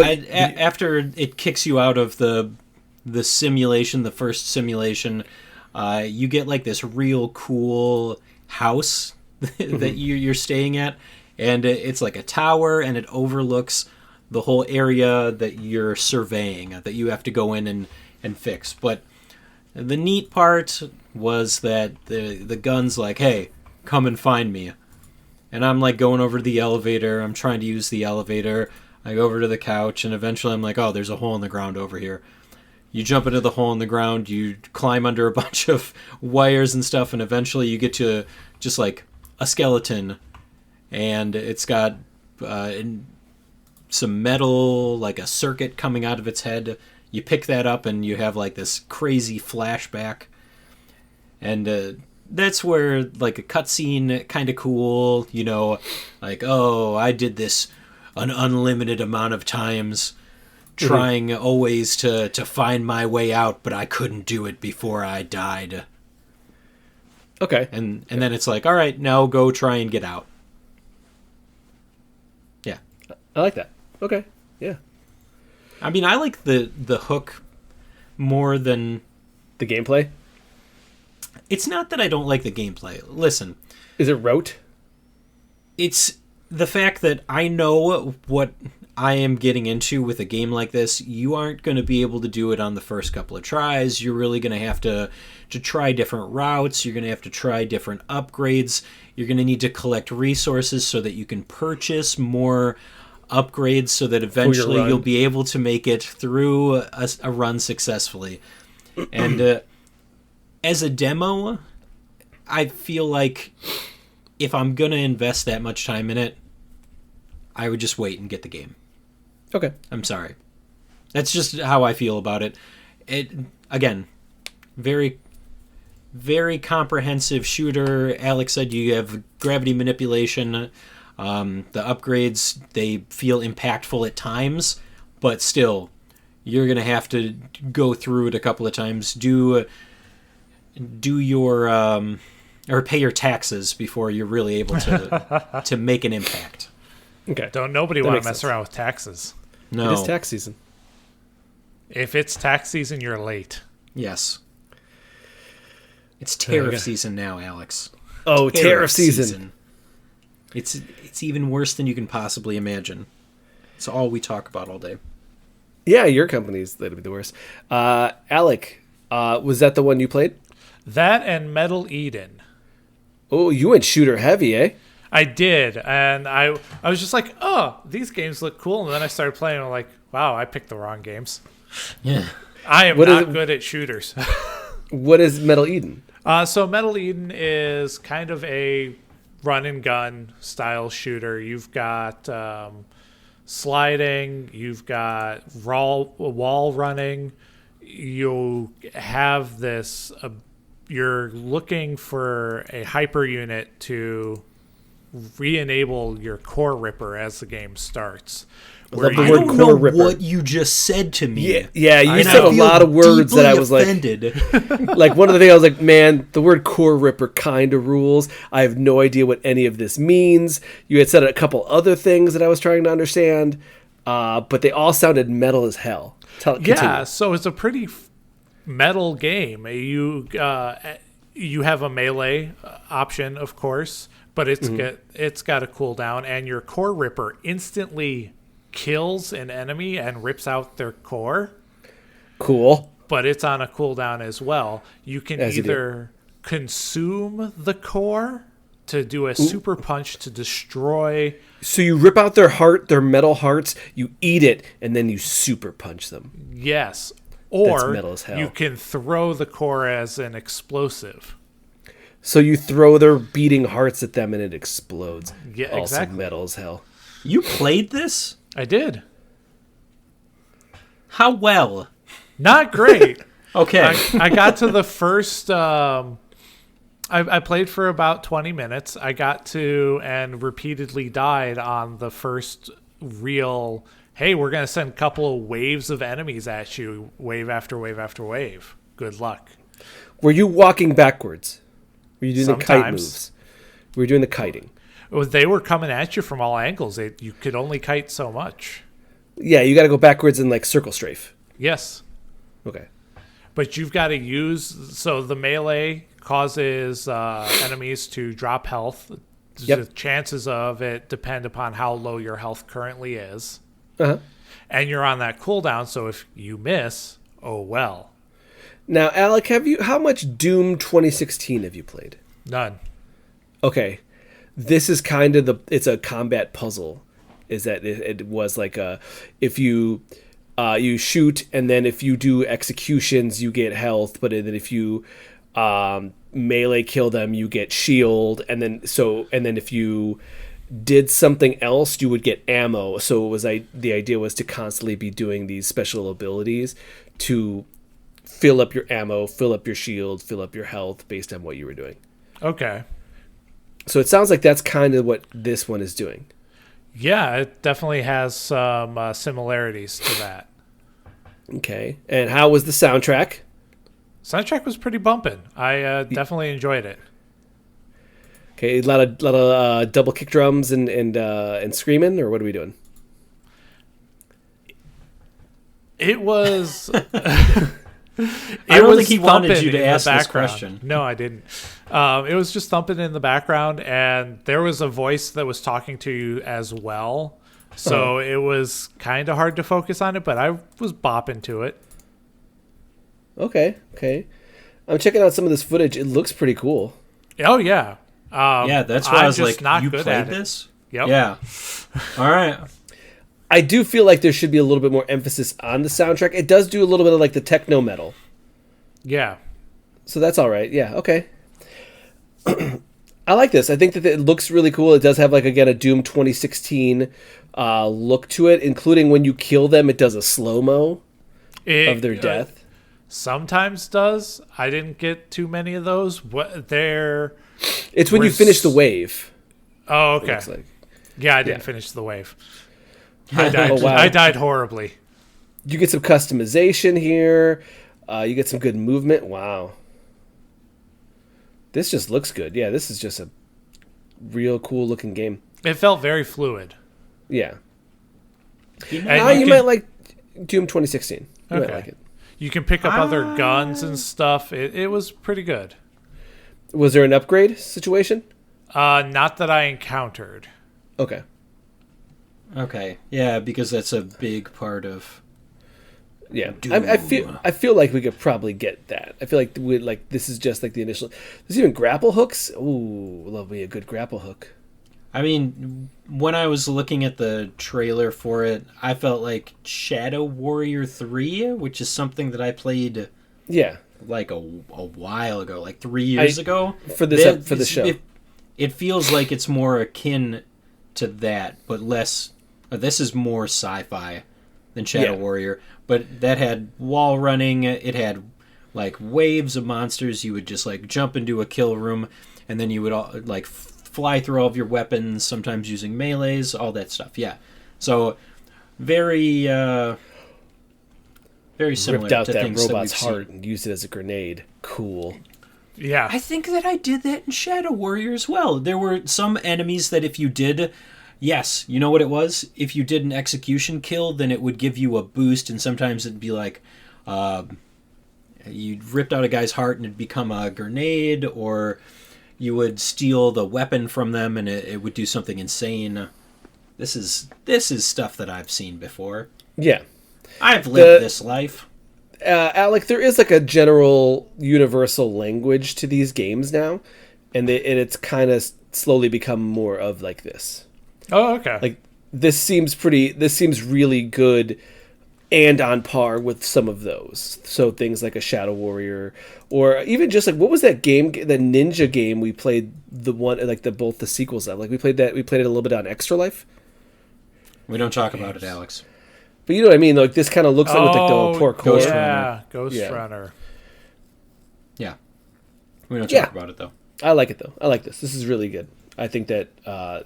after it kicks you out of the simulation, the first simulation, you get like this real cool house that you're staying at, and it's like a tower, and it overlooks the whole area that you're surveying that you have to go in and fix. But the neat part was that the gun's like, hey, come and find me. And I'm like going over to the elevator. I'm trying to use the elevator. I go over to the couch, and eventually I'm like, oh, there's a hole in the ground over here. You jump into the hole in the ground, you climb under a bunch of wires and stuff, and eventually you get to just like a skeleton, and it's got some metal, like a circuit coming out of its head. You pick that up, and you have like this crazy flashback. And that's where like a cutscene, kind of cool, you know, like, oh, I did this an unlimited amount of times, trying always to find my way out, but I couldn't do it before I died. Okay. And then it's like, all right, now go try and get out. Yeah. I like that. Okay. Yeah. I mean, I like the hook more than... The gameplay? It's not that I don't like the gameplay. Listen. Is it rote? It's the fact that I know what I am getting into with a game like this. You aren't going to be able to do it on the first couple of tries. You're really going to have to try different routes. You're going to have to try different upgrades. You're going to need to collect resources so that you can purchase more upgrades so that eventually you'll be able to make it through a run successfully. And as a demo, I feel like if I'm going to invest that much time in it, I would just wait and get the game. Okay. I'm sorry. That's just how I feel about it. It, again, very, very comprehensive shooter. Alex said you have gravity manipulation. The upgrades, they feel impactful at times, but still, you're going to have to go through it a couple of times. Do your... or pay your taxes before you're really able to make an impact. Okay. Don't nobody want to mess around with taxes. No. It is tax season. If it's tax season, you're late. Yes. It's tariff season now, Alex. Oh, tariff season. It's even worse than you can possibly imagine. It's all we talk about all day. Yeah, your company's that'd be the worst. Alec, was that the one you played? That and Metal Eden. Oh, you went shooter heavy, eh? I did, and I was just like, oh, these games look cool, and then I started playing, and I'm like, wow, I picked the wrong games. Yeah. I am not good at shooters. What is Metal Eden? So Metal Eden is kind of a run and gun style shooter. You've got sliding, you've got wall running, you have this... you're looking for a hyper unit to re-enable your core ripper as the game starts. I don't know what you just said to me. Yeah, you said a lot of words that I was offended. Like one of the things I was like, man, the word core ripper kind of rules. I have no idea what any of this means. You had said a couple other things that I was trying to understand, but they all sounded metal as hell. Yeah, so it's a pretty metal game. You have a melee option, of course, but it's got a cooldown, and your core ripper instantly kills an enemy and rips out their core. Cool. But it's on a cooldown as well. You can either consume the core to do a super punch to destroy. So you rip out their heart, their metal hearts, you eat it, and then you super punch them. Yes. Or metal as hell. You can throw the core as an explosive. So you throw their beating hearts at them and it explodes. Yeah, also exactly. Metal as hell. You played this? I did. How well? Not great. Okay. I got to the first... I played for about 20 minutes. I got to and repeatedly died on the first real... Hey, we're going to send a couple of waves of enemies at you, wave after wave after wave. Good luck. Were you walking backwards? Were you doing Sometimes. the kite moves? Were you doing the kiting? They were coming at you from all angles. You could only kite so much. Yeah, you got to go backwards and like circle strafe. Yes. Okay. But you've got to use... So the melee causes enemies to drop health. Yep. The chances of it depend upon how low your health currently is. Uh-huh. And you're on that cooldown, so if you miss, oh well. Now, Alec, how much Doom 2016 have you played? None. Okay. This is kind of it's a combat puzzle. Is that it was like if you shoot, and then if you do executions, you get health, but then if you melee kill them, you get shield, and then if you did something else, you would get ammo. So the idea was to constantly be doing these special abilities to fill up your ammo, fill up your shield, fill up your health based on what you were doing. Okay. So it sounds like that's kind of what this one is doing. Yeah, it definitely has some similarities to that. Okay. And how was the soundtrack? Soundtrack was pretty bumping. I definitely enjoyed it. Okay, a lot of double kick drums and screaming, or what are we doing? It was. I don't think he wanted you to ask this question. No, I didn't. It was just thumping in the background, and there was a voice that was talking to you as well. So it was kind of hard to focus on it, but I was bopping to it. Okay. I'm checking out some of this footage. It looks pretty cool. Oh, yeah. Yeah, that's why I was like, not you good played at this? Yep. Yeah. All right. I do feel like there should be a little bit more emphasis on the soundtrack. It does do a little bit of like the techno metal. Yeah. So that's all right. Yeah, okay. I like this. I think that it looks really cool. It does have, like, again, a Doom 2016 look to it, including when you kill them, it does a slow-mo of their death. Sometimes does. I didn't get too many of those. It's when you finish the wave. Oh, okay. Like. Yeah, I didn't finish the wave. I died. Oh, wow. I died horribly. You get some customization here. You get some good movement. Wow. This just looks good. Yeah, this is just a real cool looking game. It felt very fluid. Yeah. And you might like Doom 2016. You might like it. You can pick up other guns and stuff. It was pretty good. Was there an upgrade situation? Not that I encountered. Okay. Okay. Yeah, because that's a big part of. Yeah, I feel like we could probably get that. I feel like this is just like the initial. There's even grapple hooks. Ooh, love me a good grapple hook. I mean, when I was looking at the trailer for it, I felt like Shadow Warrior 3, which is something that I played. Yeah, like a while ago, like 3 years ago. For the show, it feels like it's more akin to that, but less. This is more sci-fi than Shadow Warrior. But that had wall running. It had like waves of monsters. You would just like jump into a kill room, and then you would like fly through all of your weapons. Sometimes using melees, all that stuff. Yeah, so very similar. Ripped out to that things robot's that heart and used it as a grenade. Cool. Yeah, I think that I did that in Shadow Warrior as well. There were some enemies that if you did. Yes, you know what it was? If you did an execution kill, then it would give you a boost, and sometimes it'd be like you ripped out a guy's heart and it'd become a grenade, or you would steal the weapon from them and it would do something insane. This is stuff that I've seen before. Yeah. I've lived this life. Alec, there is like a general universal language to these games now, and it's kind of slowly become more of like this. Oh, okay. Like this seems really good and on par with some of those. So things like a Shadow Warrior, or even just like, what was that game, the ninja game we played, the one like both the sequels of, like we played it a little bit on Extra Life. We don't talk about it, Alex. But you know what I mean? Like this kind of looks like with like the poor core. Ghost Runner. Yeah. We don't talk about it though. I like it though. I like this. This is really good. I think that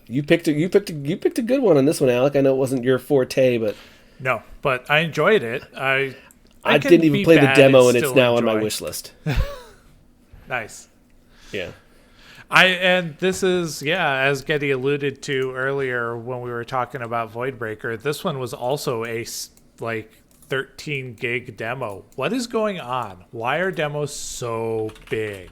you picked a good one on this one, Alec. I know it wasn't your forte, but no, but I enjoyed it. I didn't even play the demo, and it's now on my wish list. Nice. Yeah. And this is, as Getty alluded to earlier when we were talking about Voidbreaker, this one was also a 13 gig demo. What is going on? Why are demos so big?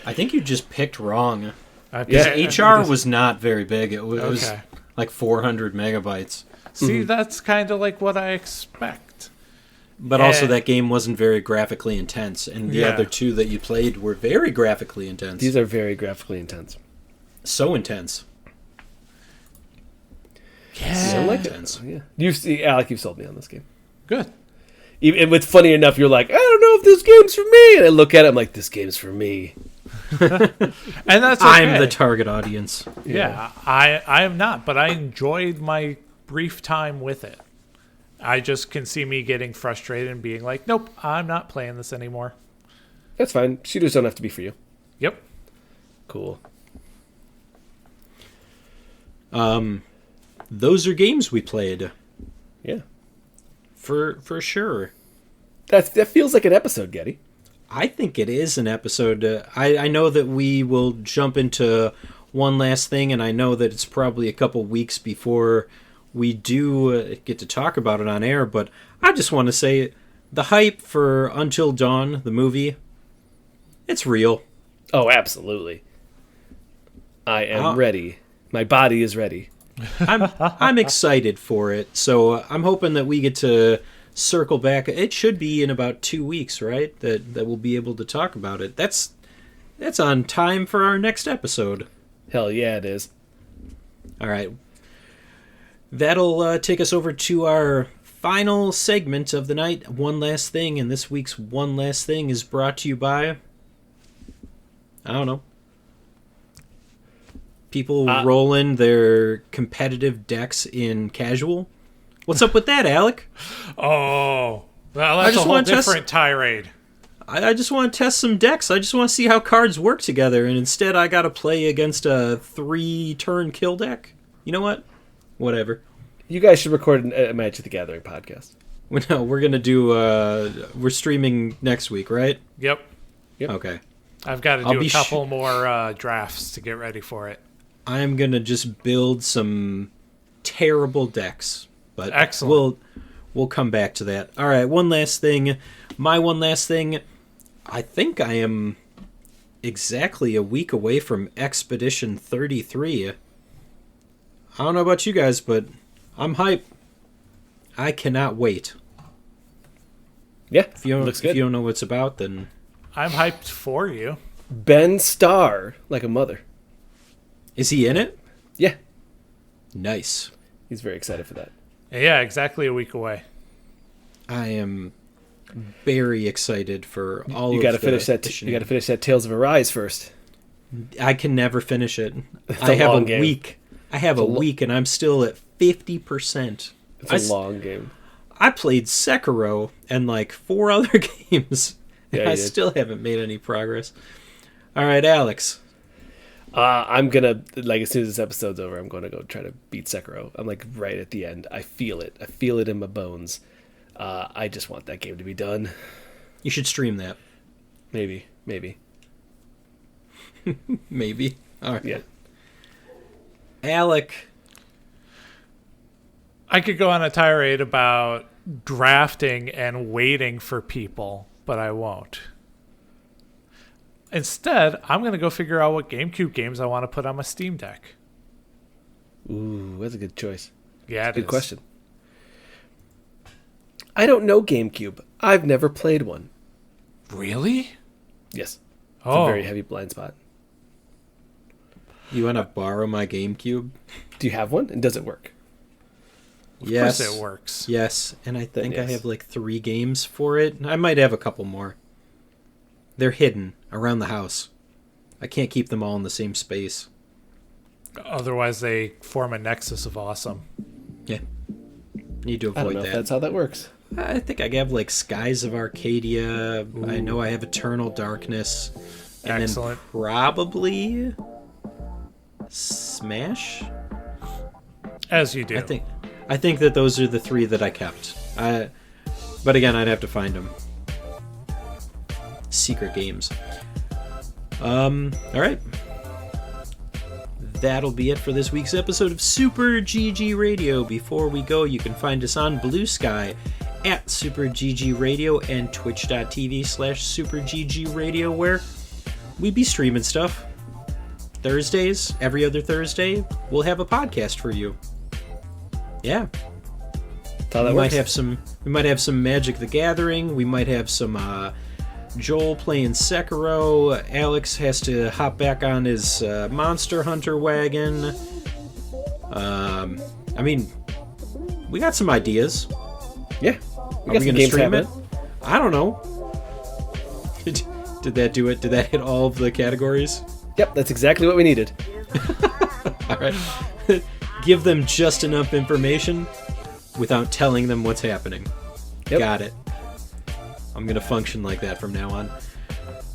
I think you just picked wrong. Because HR was not very big. It was like 400 megabytes. See, that's kind of like what I expect. But also that game wasn't very graphically intense, and the Yeah. other two that you played were very graphically intense. These are very graphically intense. So intense. Yeah. I like Intense. it. Yeah. Alec, you've sold me on this game. Good. And with funny enough, you're like, I don't know if this game's for me. And I look at it, I'm like, this game's for me. And that's okay. I'm the target audience. Yeah, I am not, but I enjoyed my brief time with it. I just can see me getting frustrated and being like, nope, I'm not playing this anymore. That's fine. Shooters don't have to be for you. Yep. Cool. Those are games we played. Yeah. For sure. That feels like an episode, Getty. I think it is an episode. I know that we will jump into one last thing, and I know that it's probably a couple weeks before we do get to talk about it on air, but I just want to say the hype for Until Dawn, the movie, it's real. Oh, absolutely. I am ready. My body is ready. I'm excited for it, so I'm hoping that we get to circle back. It should be in about 2 weeks, right? That we'll be able to talk about it. That's on time for our next episode. Hell yeah, it is. All right. That'll take us over to our final segment of the night, One Last Thing, and this week's One Last Thing is brought to you by, I don't know, people rolling their competitive decks in casual. What's up with that, Alec? Oh, well, that's a whole different tirade. I just want to test some decks. I just want to see how cards work together, and instead I got to play against a 3-turn kill deck. You know what? Whatever. You guys should record a Magic the Gathering podcast. No, we're going to do... we're streaming next week, right? Yep. Okay. I've got to do a couple more drafts to get ready for it. I'm going to just build some terrible decks. But excellent. We'll come back to that. All right, one last thing. My one last thing. I think I am exactly a week away from Expedition 33. I don't know about you guys, but I'm hyped. I cannot wait. Yeah, If you don't know what it's about, then I'm hyped for you. Ben Starr, like a mother. is he in it? Yeah, Nice. he's very excited for that. Yeah, exactly a week away. I am very excited for all You of got to the finish that. You got to finish that Tales of Arise first. I can never finish it. It's I a have long a game. week. I have a week, and I'm still at 50%. It's a long game. I played Sekiro and like 4 other games, and Yeah, I you did. still haven't made any progress. All right, Alex. I'm gonna, like, as soon as this episode's over, I'm gonna go try to beat Sekiro. I'm like right at the end. I feel it. I feel it in my bones. I just want that game to be done. You should stream that. Maybe. Maybe. All right. Yeah. Alec. I could go on a tirade about drafting and waiting for people, but I won't. Instead, I'm going to go figure out what GameCube games I want to put on my Steam Deck. Ooh, that's a good choice. Yeah, it Good is. question. I don't know GameCube. I've never played one. Really? Yes. It's Oh, a very heavy blind spot. You want to borrow my GameCube? Do you have one? And does it work? of Yes. course it works. Yes, and I think I yes. have like 3 games for it. I might have a couple more. They're hidden around the house. I can't keep them all in the same space. Otherwise, they form a nexus of awesome. Yeah. Need to I don't avoid know if that. that's how that works. I think I have like Skies of Arcadia. I know I have Eternal Darkness. And Excellent. then probably Smash? As you do. I think that those are the 3 that I kept. But again, I'd have to find them. Secret games. All right. That'll be it for this week's episode of Super GG Radio. Before we go, you can find us on Blue Sky at Super GG Radio and twitch.tv/Super GG Radio, where we be streaming stuff. Thursdays, every other Thursday, we'll have a podcast for you. Yeah. That's how that works. We might have some Magic the Gathering. We might have some Joel playing Sekiro. Alex has to hop back on his Monster Hunter wagon. I mean, we got some ideas. Yeah. Are we going to stream it? I don't know. Did that do it? Did that hit all of the categories? Yep, that's exactly what we needed. All right. Give them just enough information without telling them what's happening. Yep. Got it. I'm going to function like that from now on.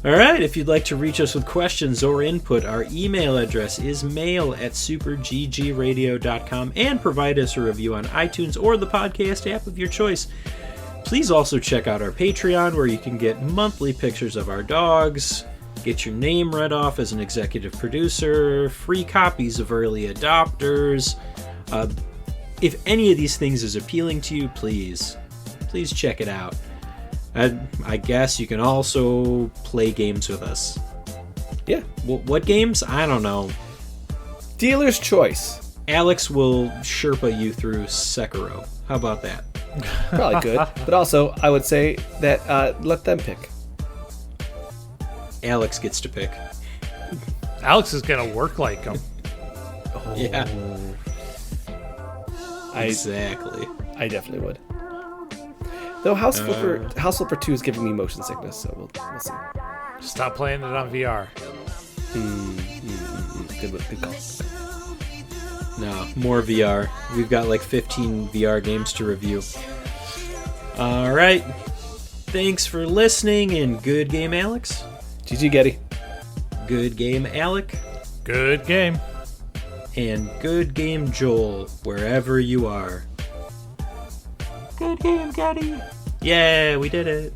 All right, if you'd like to reach us with questions or input, our email address is mail@superggradio.com, and provide us a review on iTunes or the podcast app of your choice. Please also check out our Patreon, where you can get monthly pictures of our dogs, get your name read off as an executive producer, free copies of Early Adopters. If any of these things is appealing to you, please check it out. I guess you can also play games with us. Yeah. What games? I don't know. Dealer's choice. Alex will Sherpa you through Sekiro. How about that? Probably good. But also, I would say that let them pick. Alex gets to pick. Alex is going to work like him. Yeah. Exactly. I definitely would. Though House Flipper 2 is giving me motion sickness, so we'll see. Stop playing it on VR. Good call. No, more VR. We've got like 15 VR games to review. All right. Thanks for listening, and good game, Alex. GG, Getty. Good game, Alec. Good game. And good game, Joel, wherever you are. Good game, Getty. Yeah, we did it.